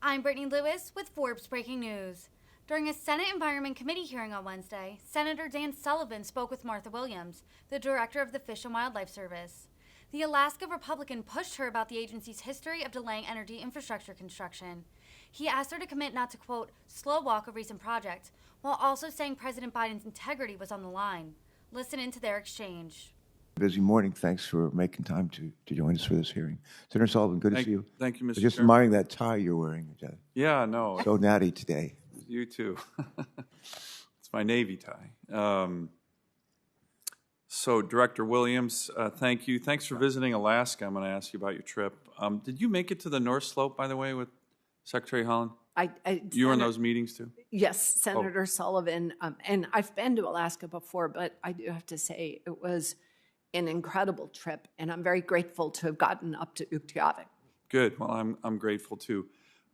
I'm Brittany Lewis with Forbes Breaking News. During a Senate Environment Committee hearing on Wednesday, Senator Dan Sullivan spoke with Martha Williams, the director of the Fish and Wildlife Service. The Alaska Republican pushed her about the agency's history of delaying energy infrastructure construction. He asked her to commit not to, quote, slow walk a recent project, while also saying President Biden's integrity was on the line. Listen into their exchange. Busy morning. Thanks for making time to join us for this hearing. Senator Sullivan, good to see you. Thank you, Mr. Just Chairman. admiring that tie you're wearing. Yeah, no. So natty today. You too. It's my Navy tie. So, Director Williams, thank you. Thanks for visiting Alaska. I'm going to ask you about your trip. Did you make it to the North Slope, by the way, with Secretary Holland? You were in those meetings too? Yes, Senator Sullivan. And I've been to Alaska before, but I do have to say it was an incredible trip, and I'm very grateful to have gotten up to Utqiagvik. Good. Well, I'm grateful too.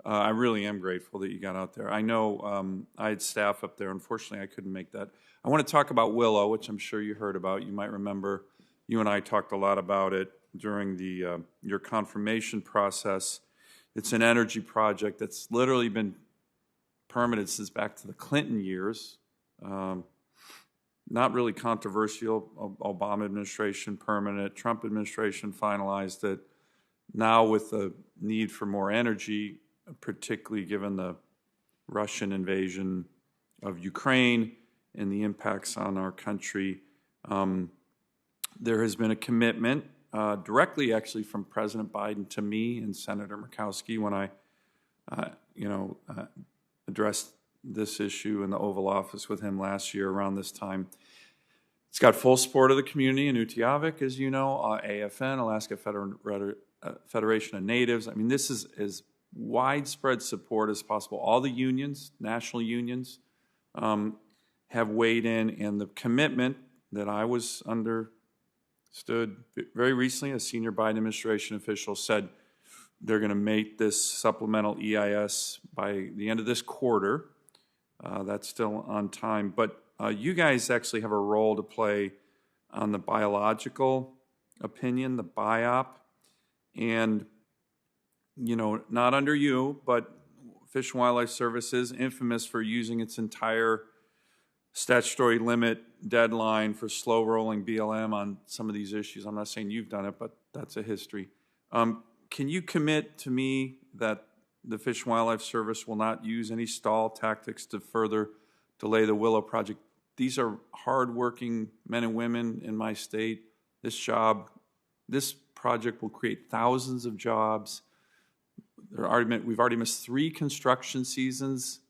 I really am grateful that you got out there. I know I had staff up there. Unfortunately, I couldn't make that. I want to talk about Willow, which I'm sure you heard about. You might remember you and I talked a lot about it during the your confirmation process. It's an energy project that's literally been permitted since back to the Clinton years. Not really controversial. Obama administration permanent. Trump administration finalized it. Now with the need for more energy, particularly given the Russian invasion of Ukraine and the impacts on our country, there has been a commitment directly actually from President Biden to me and Senator Murkowski when I addressed this issue in the Oval Office with him last year around this time. It's got full support of the community in Utqiagvik, as you know, AFN, Alaska Federation of Natives. I mean, this is as widespread support as possible. All the unions, national unions, have weighed in, and the commitment that I was understood very recently, a senior Biden administration official said they're going to make this supplemental EIS by the end of this quarter. That's still on time. But you guys actually have a role to play on the biological opinion, the BIOP. And, you know, not under you, but Fish and Wildlife Service is infamous for using its entire statutory limit deadline for slow rolling BLM on some of these issues. I'm not saying you've done it, but that's a history. Can you commit to me that the Fish and Wildlife Service will not use any stall tactics to further delay the Willow project? These are hardworking men and women in my state. This project will create thousands of jobs. We've already missed 3 construction seasons.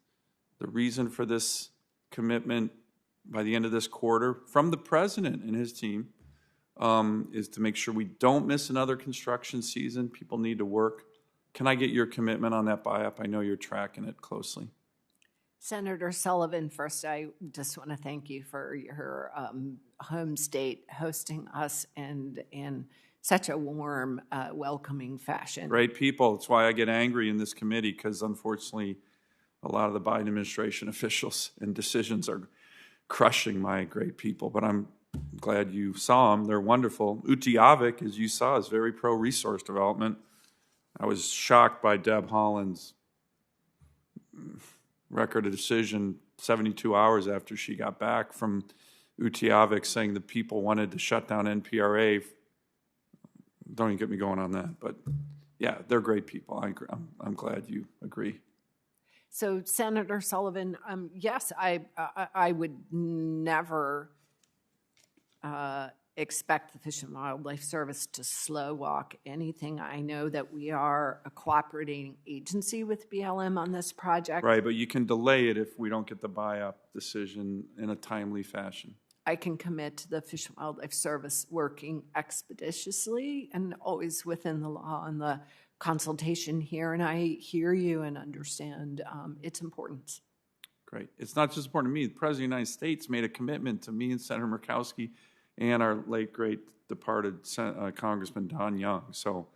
The reason for this commitment by the end of this quarter from the president and his team is to make sure we don't miss another construction season. People need to work. Can I get your commitment on that BIOP? I know you're tracking it closely. Senator Sullivan, first, I just want to thank you for your home state hosting us and in such a warm, welcoming fashion. Great people. That's why I get angry in this committee, because unfortunately, a lot of the Biden administration officials and decisions are crushing my great people. But I'm glad you saw them. They're wonderful. Utqiagvik, as you saw, is very pro-resource development. I was shocked by Deb Haaland's record of decision 72 hours after she got back from Utqiagvik saying the people wanted to shut down NPRA. Don't even get me going on that. But yeah, they're great people. I'm glad you agree. So, Senator Sullivan, yes, I would never expect the Fish and Wildlife Service to slow walk anything. I know that we are a cooperating agency with BLM on this project. Right, but you can delay it if we don't get the BIOP decision in a timely fashion. I can commit to the Fish and Wildlife Service working expeditiously and always within the law and the consultation here, and I hear you and understand its importance. Great. It's not just important to me. The President of the United States made a commitment to me and Senator Murkowski and our late, great departed Congressman Don Young. So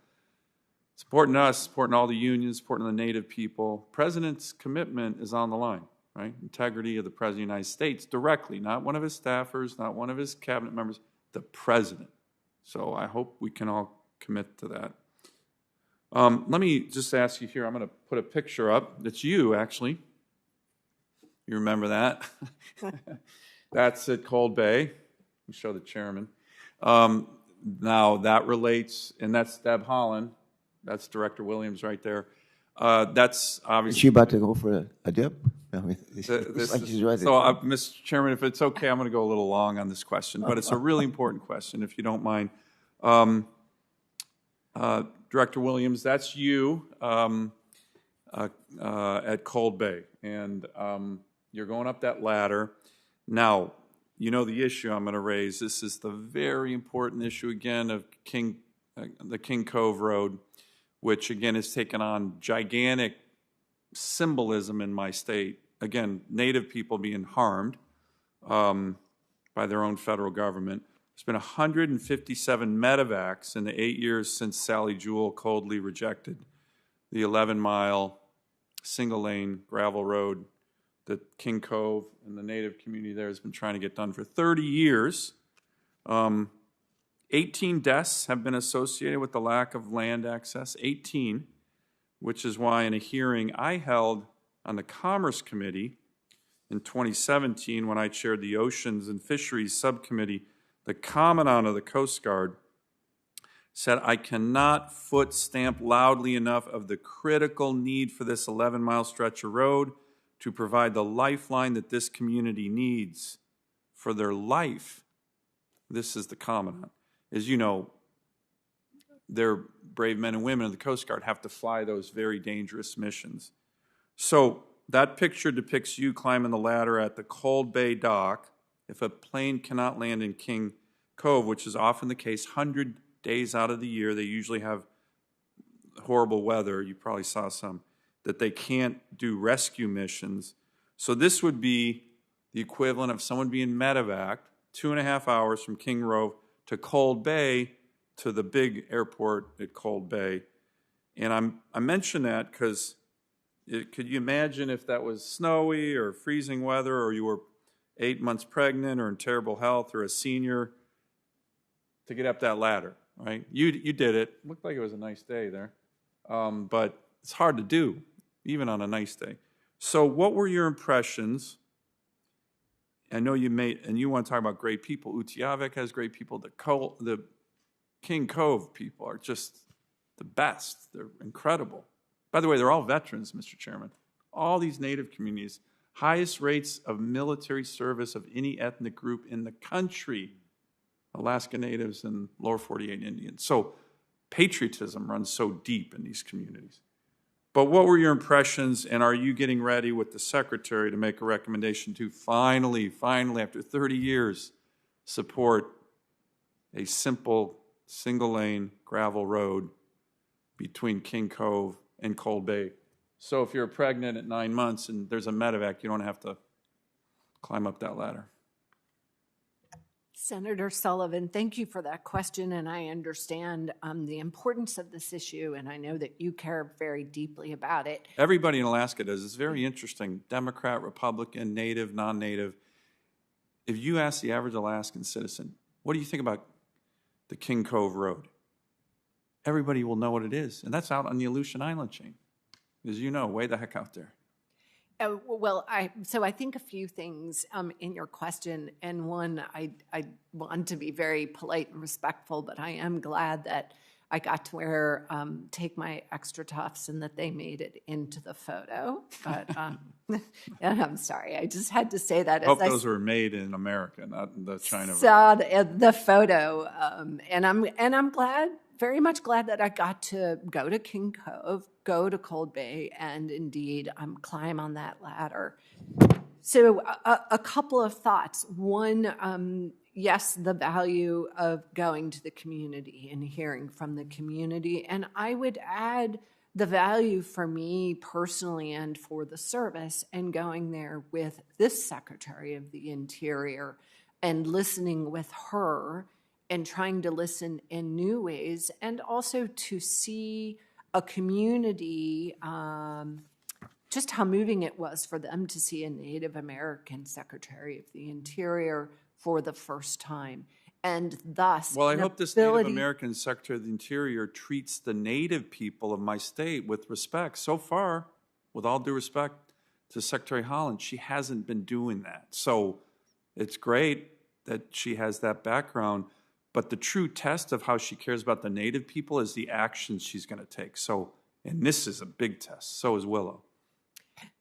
it's important to us, important to all the unions, important to the Native people. President's commitment is on the line, right? Integrity of the President of the United States directly, not one of his staffers, not one of his cabinet members, the President. So I hope we can all commit to that. Let me just ask you here, I'm going to put a picture up. It's you, actually. You remember that? That's at Cold Bay. Let me show the chairman. Now, that relates, and that's Deb Holland. That's Director Williams right there. That's Is obviously... she about to go for a dip? I mean, it's This like is- she's right there. so, Mr. Chairman, if it's okay, I'm going to go a little long on this question, but it's a really important question, if you don't mind. Director Williams, that's you at Cold Bay, and you're going up that ladder. Now, you know the issue I'm going to raise. This is the very important issue, again, of the King Cove Road, which, again, has taken on gigantic symbolism in my state. Again, Native people being harmed by their own federal government. There's been 157 medevacs in the 8 years since Sally Jewell coldly rejected the 11-mile single-lane gravel road that King Cove and the Native community there has been trying to get done for 30 years. 18 deaths have been associated with the lack of land access, 18, which is why in a hearing I held on the Commerce Committee in 2017 when I chaired the Oceans and Fisheries Subcommittee, the Commandant of the Coast Guard said, I cannot foot stamp loudly enough of the critical need for this 11-mile stretch of road to provide the lifeline that this community needs for their life. This is the Commandant. As you know, their brave men and women of the Coast Guard have to fly those very dangerous missions. So that picture depicts you climbing the ladder at the Cold Bay dock. If a plane cannot land in King Cove, which is often the case, 100 days out of the year, they usually have horrible weather, you probably saw some, that they can't do rescue missions. So this would be the equivalent of someone being medevaced 2.5 hours from King Cove to Cold Bay to the big airport at Cold Bay. And I mention that because could you imagine if that was snowy or freezing weather, or you were 8 months pregnant or in terrible health or a senior, to get up that ladder, right? You did it. Looked like it was a nice day there. But it's hard to do, even on a nice day. So what were your impressions? I know you and you want to talk about great people. Utiavik has great people. The King Cove people are just the best. They're incredible. By the way, they're all veterans, Mr. Chairman. All these Native communities, highest rates of military service of any ethnic group in the country, Alaska Natives and Lower 48 Indians. So patriotism runs so deep in these communities. But what were your impressions, and are you getting ready with the Secretary to make a recommendation to finally, after 30 years, support a simple single-lane gravel road between King Cove and Cold Bay? So if you're pregnant at 9 months and there's a medevac, you don't have to climb up that ladder. Senator Sullivan, thank you for that question, and I understand the importance of this issue, and I know that you care very deeply about it. Everybody in Alaska does. It's very interesting. Democrat, Republican, Native, non-Native. If you ask the average Alaskan citizen, what do you think about the King Cove Road? Everybody will know what it is, and that's out on the Aleutian Island chain, as you know, way the heck out there. Well, I think a few things in your question, and one, I want to be very polite and respectful, but I am glad that I got to take my extra tufts and that they made it into the photo. But and I'm sorry, I just had to say that. I hope those were made in America, not in the China. Saw the photo, and I'm glad. Very much glad that I got to go to King Cove, go to Cold Bay, and indeed climb on that ladder. So a couple of thoughts. One, yes, the value of going to the community and hearing from the community. And I would add the value for me personally and for the service and going there with this Secretary of the Interior and listening with her and trying to listen in new ways, and also to see a community, just how moving it was for them to see a Native American Secretary of the Interior for the first time. and thus Well, I an hope this Native ability- American Secretary of the Interior treats the Native people of my state with respect. So far, with all due respect to Secretary Holland, she hasn't been doing that. So it's great that she has that background, but the true test of how she cares about the Native people is the actions she's going to take. So, and this is a big test. So is Willow.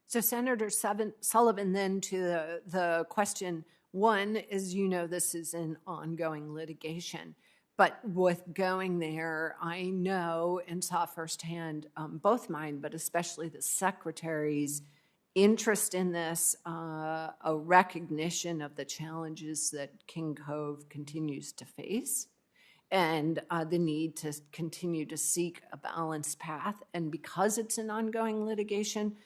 So Senator Sullivan, then to the question, one, as you know, this is an ongoing litigation. But with going there, I know and saw firsthand both mine, but especially the Secretary's interest in this, a recognition of the challenges that King Cove continues to face, and the need to continue to seek a balanced path. And because it's an ongoing litigation,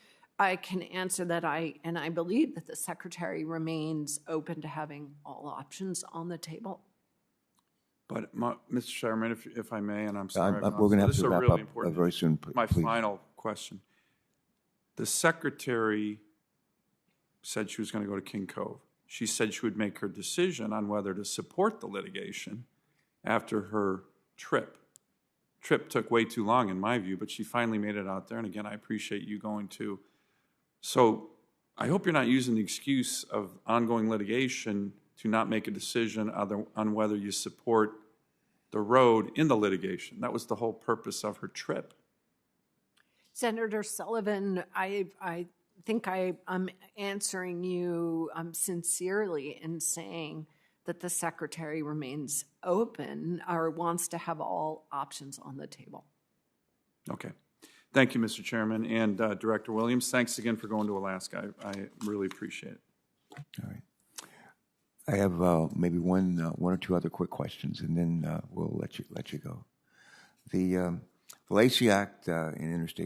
I can answer that I believe that the Secretary remains open to having all options on the table. But, Mr. Chairman, if I may, and I'm sorry. We're going to have this is to a wrap really up important- very soon, My please. final question. The Secretary said she was going to go to King Cove. She said she would make her decision on whether to support the litigation after her trip. Trip took way too long, in my view, but she finally made it out there. And again, I appreciate you going to. So I hope you're not using the excuse of ongoing litigation to not make a decision on whether you support the road in the litigation. That was the whole purpose of her trip. Senator Sullivan, I think I'm answering you sincerely in saying that the Secretary remains open or wants to have all options on the table. Okay. Thank you, Mr. Chairman. And Director Williams, thanks again for going to Alaska. I really appreciate it. All right. I have maybe one or two other quick questions, and then we'll let you go. The Lacey Act in interstate